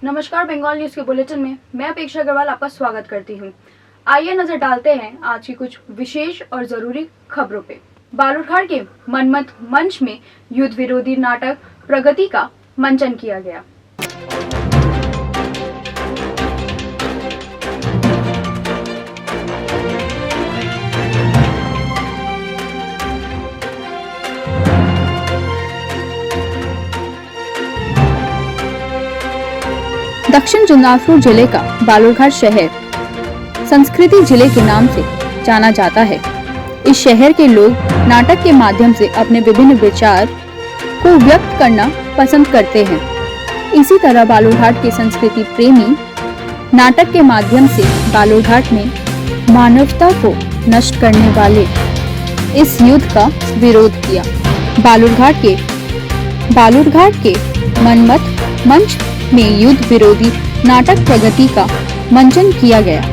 नमस्कार, बंगाल न्यूज के बुलेटिन में मैं अपेक्षा अग्रवाल आपका स्वागत करती हूं। आइए नजर डालते हैं आज की कुछ विशेष और जरूरी खबरों पे। बालूरघाट के मनमत मंच में युद्ध विरोधी नाटक प्रगति का मंचन किया गया। दक्षिण जमनापुर जिले का बालूरघाट शहर संस्कृति जिले के नाम से जाना जाता है। इस शहर के लोग नाटक के माध्यम से अपने विभिन्न विचार को व्यक्त करना पसंद करते हैं। इसी तरह बालूरघाट के संस्कृति प्रेमी नाटक के माध्यम से बालूरघाट में मानवता को नष्ट करने वाले इस युद्ध का विरोध किया। बालूरघाट के मनमत मंच में युद्ध विरोधी नाटक प्रगति का मंचन किया गया।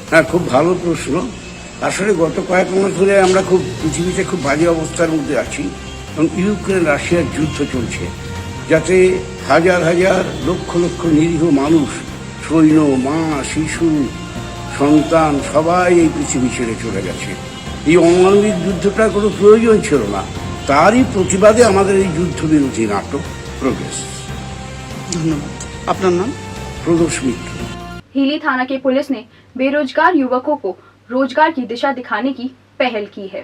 হ্যাঁ, খুব ভালো প্রশ্ন। আসলে গত কয়েক মাস ধরে আমরা পৃথিবীতে খুব বাজে অবস্থার মধ্যে আছি এবং ইউক্রেন রাশিয়ার যুদ্ধ চলছে, যাতে হাজার হাজার লক্ষ লক্ষ নিরীহ মানুষ, সৈন্য, মা, শিশু, সন্তান সবাই এই পৃথিবী ছেড়ে চলে গেছে। এই অমানবিক যুদ্ধটার কোনো প্রয়োজন ছিল না, তারই প্রতিবাদে আমাদের এই যুদ্ধবিরোধী নাটক প্রোগ্রেস। ধন্যবাদ। আপনার নাম? প্রদোষ মিত্র। हिली थाना के पुलिस ने बेरोजगार युवकों को रोजगार की दिशा दिखाने की पहल की है।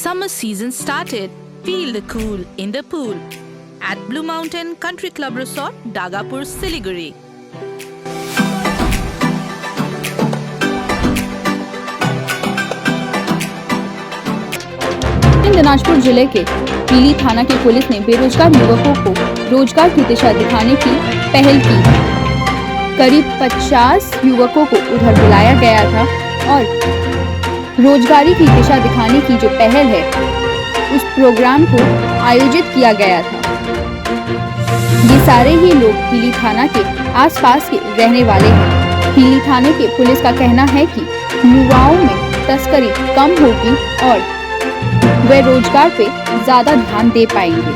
Summer season started. Feel the cool in the pool. at Blue Mountain Country Club Resort, Dagapur, Siliguri. Dinajpur जिले के पीली थाना की पुलिस ने बेरोजगार युवकों को रोजगार की दिशा दिखाने की पहल की। करीब 50 युवकों को उधर बुलाया गया था और रोजगारी की दिशा दिखाने की जो पहल है उस प्रोग्राम को आयोजित किया गया था। ये सारे ही लोग पीली थाना के आसपास के रहने वाले हैं। पीली थाने के पुलिस का कहना है कि युवाओं में तस्करी कम होगी और वे रोजगार पे ज्यादा ध्यान दे पाएंगे।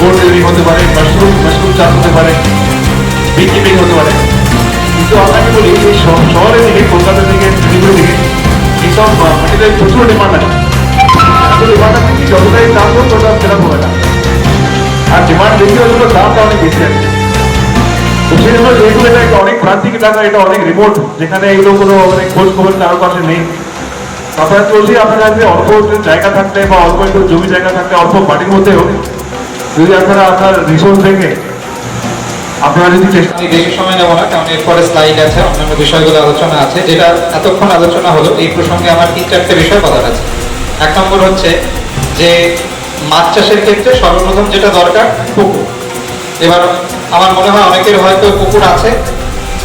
বোট তৈরি হতে পারে, মাশরুম চাষ হতে পারে, বিকিপিং হতে পারে। কিন্তু আপনাকে বলি এই শহরের দিকে, কলকাতা থেকে, শিলিগুড়ি দিকে এইসব মাটিতে প্রচুর ডিমান্ড আছে। কিন্তু ডিমান্ড আছে কি যতটাই দাম হোক ততটা সেরকম হবে না, আর ডিমান্ড বেশি হলে তো দামটা অনেক বেশি আছে। তো সেই জন্য যেহেতু এটা একটা অনেক প্রান্তিক এলাকা, এটা অনেক রিমোট, যেখানে এগুলো কোনো মানে খোঁজ খবর কারোর কাছে নেই। আপনারা চলছি আপনার কাছে অল্প জায়গা থাকলে বা অল্প একটু জমি জায়গা থাকলে, অল্প মাটির মধ্যে হোক, যদি আপনারা আপনার রিসোর্স থেকে আপনারা যদি চেষ্টা। আমি বেশি সময় নেব না, কারণ এরপরে স্লাইড আছে, অন্যান্য বিষয়গুলো আলোচনা আছে। যেটা এতক্ষণ আলোচনা হলো এই প্রসঙ্গে আমার 3-4টে বিষয় বলার আছে। 1 নম্বর হচ্ছে যে মাছ চাষের ক্ষেত্রে সর্বপ্রথম যেটা দরকার পুকুর। এবার আমার মনে হয় অনেকের হয়তো পুকুর আছে,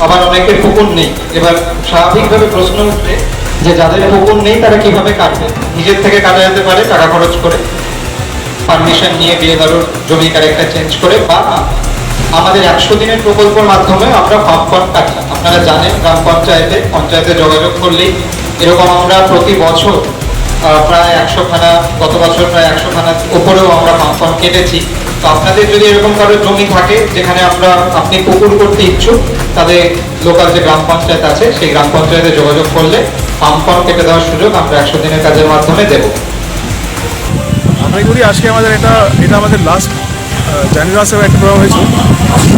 আবার অনেকের পুকুর নেই। এবার স্বাভাবিকভাবে প্রশ্ন উঠবে যে যাদের পুকুর নেই তারা কিভাবে কাটবে। নিজের থেকে কাটা যেতে পারে টাকা খরচ করে, পারমিশন নিয়ে বিএলআরওর জমি ক্যারেক্টার চেঞ্জ করে, বা আমাদের 100 দিনের প্রকল্পের মাধ্যমে আমরা ফার্ম কাটি। আপনারা জানেন গ্রাম পঞ্চায়েতে যোগাযোগ করলেই এরকম আমরা প্রতি বছর প্রায় 100খানা, গত বছর প্রায় 100খানার উপরেও আমরা ফার্ম কেটেছি। তো আপনাদের যদি এরকম কারো জমি থাকে যেখানে আপনি পুকুর করতে ইচ্ছুক, তাদের লোকাল যে গ্রাম পঞ্চায়েত আছে সেই গ্রাম পঞ্চায়েতে যোগাযোগ করলে ফার্ম কেটে দেওয়ার সুযোগ আমরা 100 দিনের কাজের মাধ্যমে দেব। আমি করি আজকে আমাদের এটা আমাদের লাস্ট জানুয়ারি মাসে একটা প্রোগ্রাম হয়েছিল।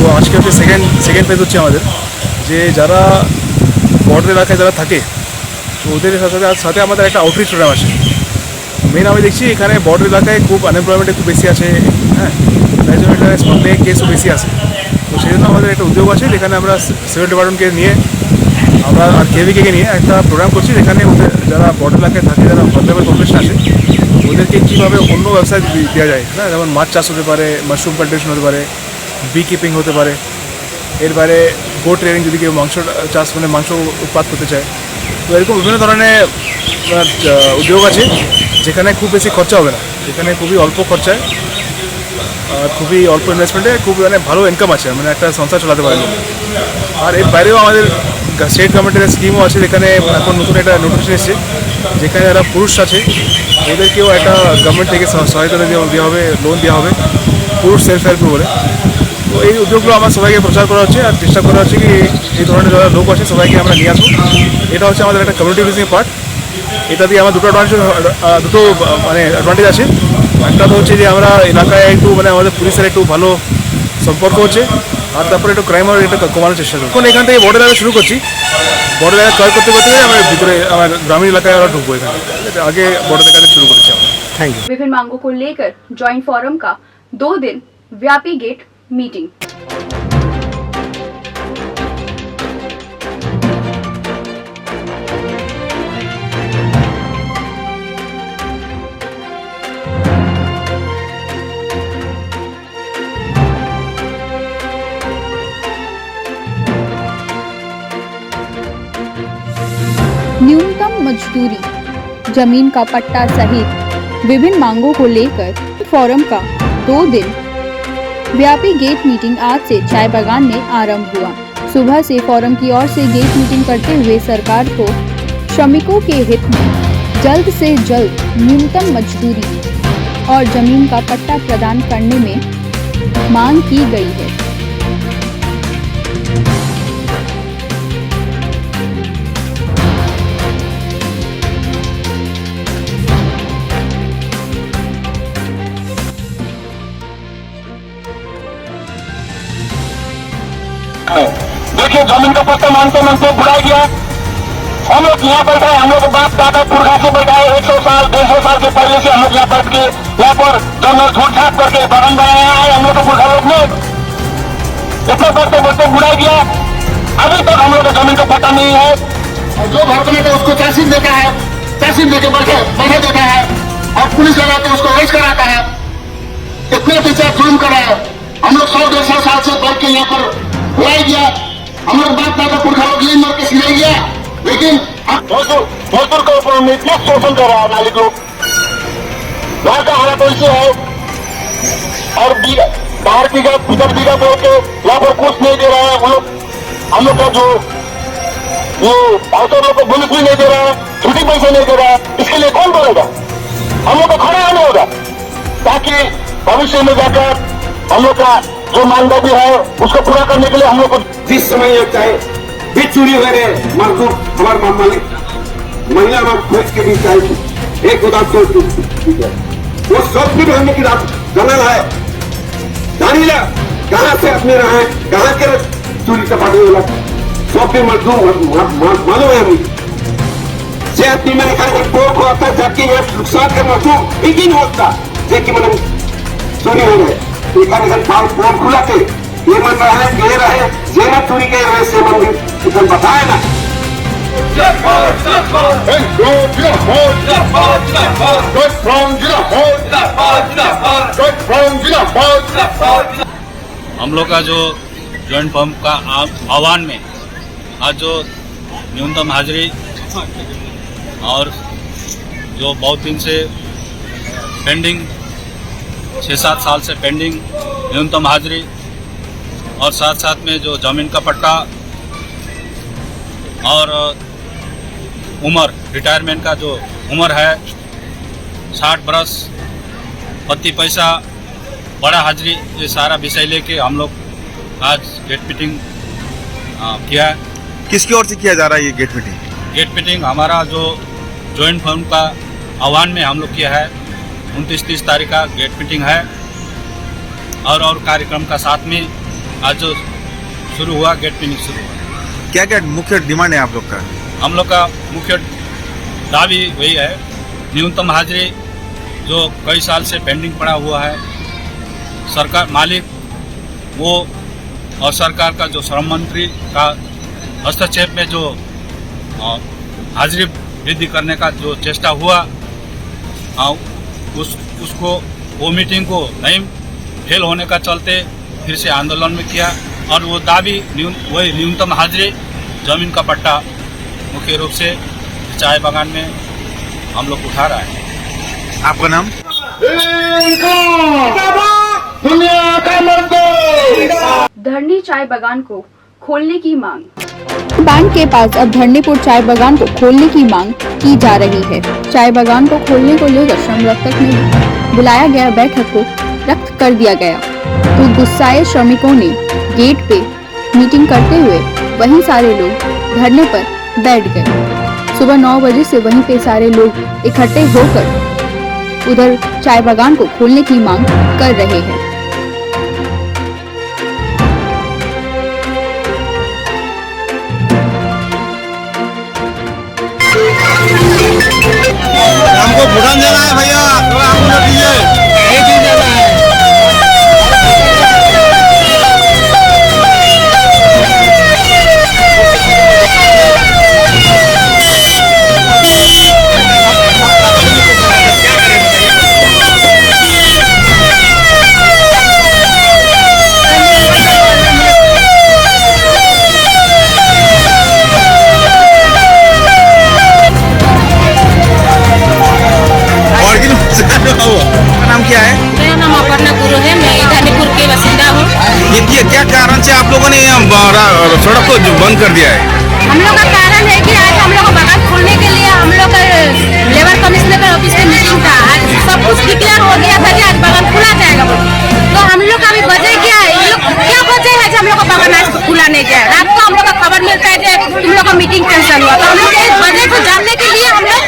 তো আজকে হচ্ছে সেকেন্ড ফেজ হচ্ছে আমাদের, যে যারা বর্ডার এলাকায় যারা থাকে তো ওদের সাথে আমাদের একটা আউটরিচ প্রোগ্রাম আছে। মেন আমি দেখছি এখানে বর্ডার এলাকায় খুব আনএমপ্লয়মেন্ট খুব বেশি আছে, হ্যাঁ, তাই জন্য এটা স্মাগলিং কেসও বেশি আছে। তো সেই জন্য আমাদের একটা উদ্যোগ আছে যেখানে আমরা সিভিল ডিপার্টমেন্টকে নিয়ে আমরা আর কেভিকে নিয়ে একটা প্রোগ্রাম করছি, যেখানে ওদের যারা বর্ডার এলাকায় থাকে, যারা ভদ্রবেল পপুলেশন আছে, ওদেরকে কীভাবে অন্য ব্যবসায় দেওয়া যায়, হ্যাঁ, যেমন মাছ চাষ হতে পারে, মাশরুম কাল্টিভেশন হতে পারে, বি কিপিং হতে পারে, এর বাইরে গোট ট্রেনিং, যদি কেউ মাংস চাষ মানে মাংস উৎপাদ করতে চায়। তো এরকম বিভিন্ন ধরনের উদ্যোগ আছে যেখানে খুব বেশি খরচা হবে না, যেখানে খুবই অল্প খরচায় আর খুবই অল্প ইনভেস্টমেন্টে খুব মানে ভালো ইনকাম আছে, মানে একটা সংসার চালাতে পারে। আর এর বাইরেও আমাদের স্টেট গভর্নমেন্টের স্কিমও আছে, যেখানে এখন নতুন একটা নোটিফিকেশন এসেছে, যেখানে যারা পুরুষ আছে ওদেরকেও একটা গভর্নমেন্ট থেকে সহায়তা দেওয়া হবে, লোন দেওয়া হবে, পুরুষ সেলফ হেল্প বলে। তো এই উদ্যোগগুলো আমার সবাইকে প্রচার করা হচ্ছে আর চেষ্টা করা হচ্ছে কি এই ধরনের যারা লোক আছে সবাইকে আমরা নিয়ে আসবো। এটা হচ্ছে আমাদের একটা কমিউনিটি বিল্ডিং পার্ট। এটা দিয়ে আমার দুটো মানে অ্যাডভান্টেজ আছে। একটা তো হচ্ছে যে আমরা এলাকায় একটু মানে আমাদের পুলিশের একটু ভালো সম্পর্ক হচ্ছে, আর তারপরে একটু ক্রাইম একটু কমানোর চেষ্টা করি। এখন এখান থেকে বর্ডার এলাকা শুরু করছি, বর্ডার এলাকা ক্রয় করতে আমরা ভিতরে আমার গ্রামীণ এলাকায় আমরা ঢুকবো। এখানে আগে বর্ডার এলাকা শুরু করেছি আমরা। Thank you. विभिन्न मांगों को लेकर जॉइंट फोरम का 2 दिन व्यापी गेट मीटिंग। न्यूनतम मजदूरी, जमीन का पट्टा सहित विभिन्न मांगों को लेकर फोरम का 2 दिन व्यापी गेट मीटिंग आज से चाय बागान में आरंभ हुआ। सुबह से फोरम की ओर से गेट मीटिंग करते हुए सरकार को श्रमिकों के हित में जल्द से जल्द न्यूनतम मजदूरी और जमीन का पट्टा प्रदान करने में मांग की गई है। देखिए जमीन का पट्टा मांगते मांगते बुलाई गया। हम लोग यहाँ बैठे, हम लोग बाप दादा पुरखा से बैठाए 100 साल 150 साल के पहले से हम लोग यहाँ बैठ के यहाँ पर जंगल झूठ छाप करके बागान बनाया है। हम लोग को पुरखा लोग ने इतना बढ़ते बढ़ते बुलाई गया, अभी तक हम लोग को जमीन का पट्टा नहीं है। और जो भड़कने का उसको तहसील देता है, तहसील देके बढ़े देता है और पुलिस लगा के उसको अरेस्ट कराता है। इतने पीछे जुर्म करा है। हम लोग 100-150 साल से बैठ के यहाँ पर बुलाई गया। हम लोग बाप दादा पुरखा लोग ये मर के सिलाई गया, लेकिन मजदूर के ऊपर में इतना शोषण कर रहा है मालिक लोग। वहां का हालत ऐसे है और बाहर बीघा भीतर बीघा बोल के यहाँ पर कुछ नहीं दे रहा है। हम लोग का जो ये अवसर लोग को बोनस भी नहीं दे रहा है, छुट्टी पैसे नहीं दे रहा है। इसके लिए कौन बोलेगा? हम लोग को खड़ा आना होगा ताकि भविष्य में जाकर हम लोग का जो मानदेय है उसको पूरा करने के लिए हम लोग को जिस समय चाहे भी चोरी हो रहे मजदूर हमारे मालिक महिला हमारे के भी चाहिए एक उदास वो सब भी रहने की जंगल है। जानी ला कहाँ से अपने रहे, कहाँ के चोरी चपाटी वाला सब भी मजदूर मालूम है हमें से अपनी मैंने कहा पोक होता जाके नुकसान का मजदूर एक ही नहीं होता कि मैंने चोरी हो गए फोन खुला थे ये मन रहा है ये रहे ये ना चोरी के रहे से मन बताए ना। हम लोग का जो जॉइंट फर्म का आह्वान में आज जो न्यूनतम हाजिरी और जो बहुत दिन से पेंडिंग 6-7 साल से पेंडिंग न्यूनतम हाजिरी और साथ साथ में जो ज़मीन का पट्टा और उम्र रिटायरमेंट का जो उम्र है 60 बरस 32 पैसा बड़ा हाजिरी, ये सारा विषय लेके हम लोग आज गेट मीटिंग किया है। किसकी ओर से किया जा रहा है ये गेट मीटिंग? गेट मीटिंग हमारा जो जॉइंट फर्म का आह्वान में हम लोग किया है। 29-30 तारीख का गेट मीटिंग है और कार्यक्रम का साथ में आज जो शुरू हुआ गेट मीटिंग शुरू हुआ। क्या क्या मुख्य डिमांड है आप लोग का? हम लोग का मुख्य दावी वही है, न्यूनतम हाजिरी जो कई साल से पेंडिंग पड़ा हुआ है, सरकार मालिक वो और सरकार का जो श्रम मंत्री का हस्तक्षेप में जो हाजिरी वृद्धि करने का जो चेष्टा हुआ उसको वो मीटिंग को नहीं फेल होने का चलते फिर से आंदोलन में किया और वो दावी वही न्यूनतम हाजिरी जमीन का पट्टा मुख्य रूप से चाय बागान में हम लोग उठा रहा है। आपका नाम? धरनी चाय बागान को खोलने की मांग। बैंक के पास अब धरनीपुर चाय बागान को खोलने की मांग की जा रही है। चाय बागान को खोलने को लेकर श्रम रक्षक में बुलाया गया बैठक को रद्द कर दिया गया तो गुस्साए श्रमिकों ने गेट पे मीटिंग करते हुए वहीं सारे लोग धरने पर बैठ गए। सुबह 9 बजे से वहीं पे सारे लोग इकट्ठे होकर उधर चाय बागान को खोलने की मांग कर रहे हैं। हमको भुटान जाना है भैया, थोड़ा हमको दीजिए। नाम क्या है? मेरा नाम अपर्णा गुरु है, मैं धरनीपुर के बासिंदा हूँ। ये क्या कारण से आप लोगों ने सड़क को बंद कर दिया है? हम लोग का कारण है कि आज हम लोग को बागान खोलने के लिए हम लोग का लेबर कमिश्नर का ऑफिस में मीटिंग था। आज सब कुछ डिक्लेयर हो गया था कि आज बागान खुला जाएगा बोले। तो हम लोग का अभी वजह क्या है, ये लोग क्या वजह है कि हम लोग का बागान आज खुला नहीं गया। रात को हम लोग का खबर मिलता है कि तुम लोग का मीटिंग कैंसिल हुआ, तो हम लोग इस वजह को जानने के लिए हम लोग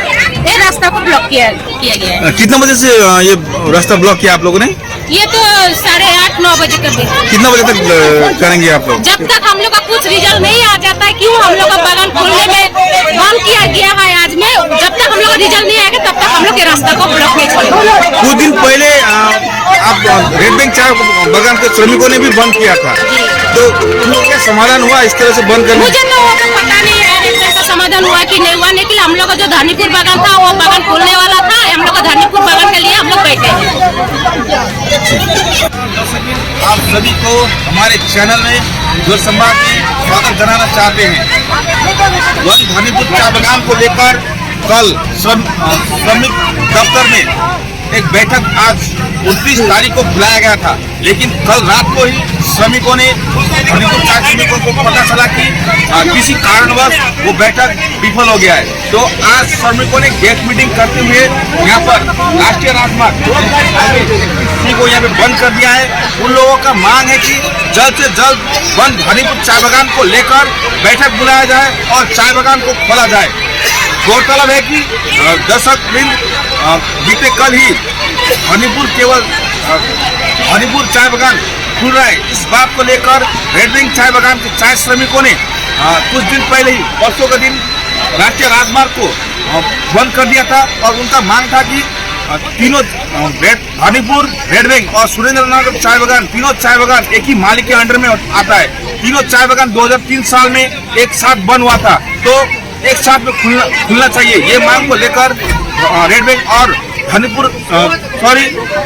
ये रास्ता को ब्लॉक किया गया है। कितना बजे से ये रास्ता ब्लॉक किया आप लोगों ने? ये तो 8:30-9 बजे कर दी। कितना बजे तक करेंगे आप लोग? जब तक हम लोग का कुछ रिजल्ट नहीं आ जाता है, क्यों हम लोग का बागान खोलने में बंद किया गया है आज में, जब तक हम लोग का रिजल्ट नहीं आएगा तब तक हम लोग के रास्ता को ब्लॉक नहीं छोड़ेंगे। कुछ दिन पहले आप रेड बैंक चाय बागान के श्रमिकों ने भी बंद किया था, तो क्या समाधान हुआ इस तरह से बंद करने? मुझे तो वो तो पता नहीं है रेड बैंक का समाधान हुआ कि नहीं हुआ, लेकिन हम लोग का जो धानीपुर बागान था वो बागान खोलने वाला था, हम लोग का धानीपुर बागान के लिए हम लोग बैठे हैं। आप सभी को हमारे चैनल में जो संवाद में स्वागत जनाना चाहते हैं। वन धानीपुर चाय बागान को लेकर कल श्रमिक दफ्तर में एक बैठक आज 29 तारीख को बुलाया गया था, लेकिन कल रात को ही श्रमिकों ने धानीपुर चाय श्रमिकों को पता चला कि किसी कारणवश वो बैठक विफल हो गया है। तो आज श्रमिकों ने गेट मीटिंग करते हुए यहाँ पर राष्ट्रीय राजमार्ग को यहाँ पे बंद कर दिया है। उन लोगों का मांग है कि जल्द से जल्द वन धानीपुर चाय बागान को लेकर बैठक बुलाया जाए और चाय बागान को खोला जाए। गौरतलब है कि दर्शक बीते कल ही धानीपुर चाय बागान खुल रहा है। इस बात को लेकर रेड बैंक चाय बागान के चाय श्रमिकों ने कुछ दिन पहले ही परसों के दिन राष्ट्रीय राजमार्ग को बंद कर दिया था और उनका मांग था कि तीनों धानीपुर, रेड बैंक और सुरेंद्र नगर चाय बागान, तीनों चाय बागान एक ही मालिक के अंडर में आता है। तीनों चाय बागान 2003 साल में एक साथ बंद हुआ था, तो एक साथ में खुलना चाहिए। ये मांग को लेकर रेड बैंक और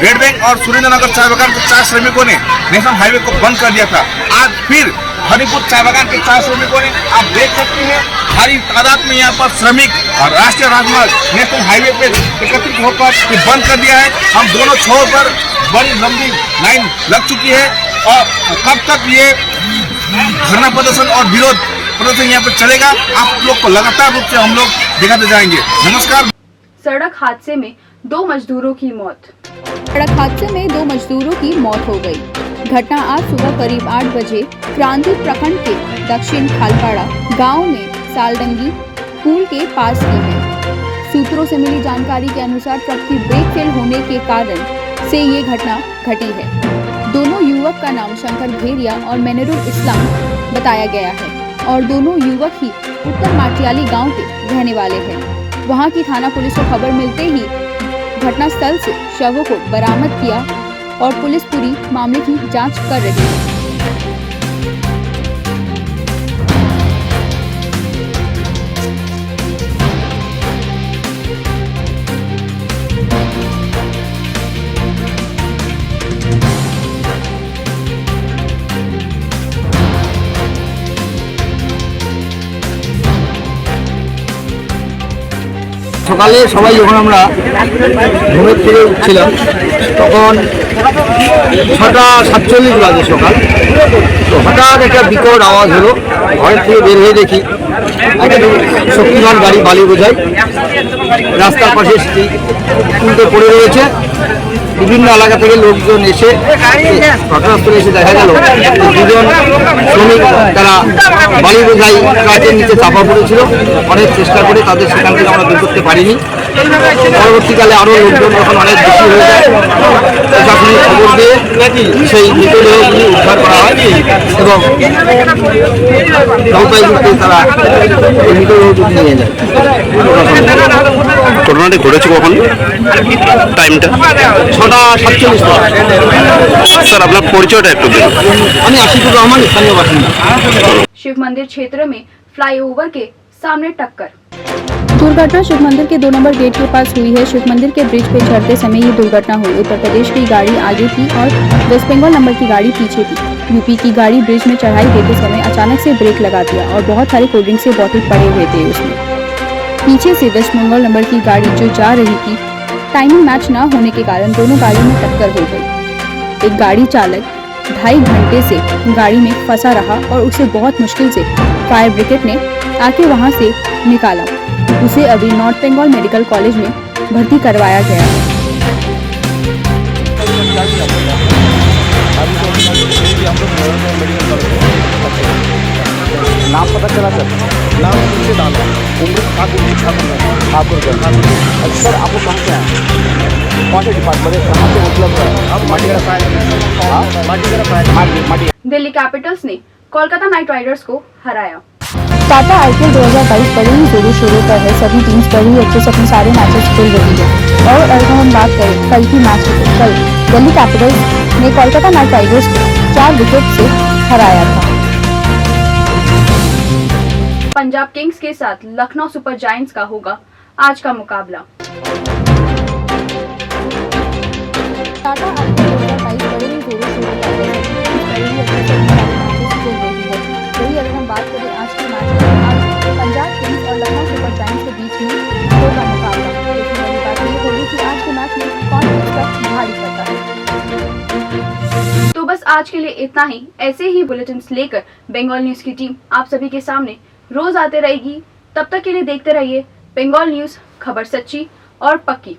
रेड बैंक और सुरेंद्र नगर चाय बागान के चाय श्रमिकों ने नेशनल हाईवे को बंद कर दिया था। आज फिर धानीपुर चाय बागान के चाय श्रमिकों ने, आप देख सकते हैं भारी तादाद में यहाँ पर श्रमिक और राष्ट्रीय राजमार्ग नेशनल हाईवे पे एकत्रित होकर बंद कर दिया है। हम दोनों छोर पर बड़ी लंबी लाइन लग चुकी है और कब तक ये धरना प्रदर्शन और विरोध प्रदर्शन यहाँ पर चलेगा, आप लोग को लगातार रूप से हम लोग दिखाते जाएंगे। नमस्कार। सड़क हादसे में 2 मजदूरों की मौत। सड़क हादसे में 2 मजदूरों की मौत हो गई। घटना आज सुबह करीब 8 बजे क्रांति प्रखंड के दक्षिण खालपाड़ा गांव में सालडंगी पुल के पास की है। सूत्रों से मिली जानकारी के अनुसार ट्रक की ब्रेक फेल होने के कारण से ये घटना घटी है। दोनों युवक का नाम शंकर भेरिया और मैनरुल इस्लाम बताया गया है और दोनों युवक ही उत्तर माटियाली गांव के रहने वाले हैं। वहां की थाना पुलिस को खबर मिलते ही घटनास्थल से शवों को बरामद किया और पुलिस पूरी मामले की जांच कर रही है। সকালে সবাই যখন আমরা ঘুমের থেকে উঠছিলাম তখন 6:47 বাজে সকাল। তো হঠাৎ একটা বিকট আওয়াজ হলো, ঘরের থেকে বের হয়ে দেখি একটা শক্তিমান গাড়ি বালি বোঝাই রাস্তার পাশে উল্টে পড়ে রয়েছে। বিভিন্ন এলাকা থেকে লোকজন এসে ঘটনাস্থলে এসে দেখা গেল দুজন শ্রমিক তারা বালি বোঝাই ট্রাকের নিচে চাপা পড়েছিল। অনেক চেষ্টা করে তাদের সেখান থেকে আমরা বের করতে পারিনি। পরবর্তীকালে আরও লোকজন যখন অনেক বেশি হয়ে যায় প্রশাসনিক খবর দিয়ে সেই মৃতদেহগুলি উদ্ধার করা হয় এবং জলপাইগুড়িতে তারা এই মৃতদেহগুলি নিয়ে যায়। ঘটনাটি ঘটেছে কখন, টাইমটা? 6:47। স্যার আপনার পরিচয়টা একটু দিন। আমি আশিকুর রহমান, স্থানীয় বাসিন্দা। शिव मंदिर क्षेत्र में फ्लाईओवर के सामने टक्कर। दुर्घटना शिव मंदिर के 2 नंबर गेट के पास हुई है। शिव मंदिर के ब्रिज पे चढ़ते समय ये दुर्घटना हुई। उत्तर प्रदेश की गाड़ी आगे थी और वेस्ट बंगाल नंबर की गाड़ी पीछे थी। यूपी की गाड़ी ब्रिज में चढ़ाई देते समय अचानक से ब्रेक लगा दिया और बहुत सारे कोल्ड ड्रिंक से बोतल पड़े हुए थे उसमें। पीछे से वेस्ट बंगाल नंबर की गाड़ी जो जा रही थी, टाइमिंग मैच न होने के कारण दोनों गाड़ियों में टक्कर हो गई। एक गाड़ी चालक 2.5 घंटे से गाड़ी में फंसा रहा और उसे बहुत मुश्किल से फायर ब्रिगेड ने आके वहां से निकाला। उसे अभी नॉर्थ बंगाल मेडिकल कॉलेज में भर्ती करवाया गया है। पता चला सर? नाम से डाला उम्र ठाकुर सर, आपको कहाँ से आए? कौन से डिपार्टमेंट है? कहाँ से मतलब माटी दिल्ली कैपिटल्स ने कोलकाता नाइट राइडर्स को हराया। टाटा आईपीएल 2022 बड़े ही जोरों शोरों पर है। सभी टीम्स बड़ी अच्छे से अपने सारे मैचेस खेल रही है। और अगर हम बात करें कल की मैच की, कल दिल्ली कैपिटल्स ने कोलकाता नाइट राइडर्स को 4 विकेट से हराया था। पंजाब किंग्स के साथ लखनऊ सुपर जायंट्स का होगा आज का मुकाबला। टाटा आईपीएल 2022 बड़े ही जोरों शोरों पर है। बड़ी ही अच्छे से अपने सारे मैचेस खेल रही है। वही अगर हम बात करें आज के मैच में, आज पंजाब किंग्स और लखनऊ सुपर जायंट्स के बीच में होगा मुकाबला। लेकिन वाली बात ये होगी कि आज के मैच में कौन किसका भारी पड़ता है। तो बस आज के लिए इतना ही। ऐसे ही बुलेटिन्स लेकर बंगाल न्यूज की टीम आप सभी के सामने रोज आते रहेगी। तब तक के लिए देखते रहिए बंगाल न्यूज, खबर सच्ची और पक्की।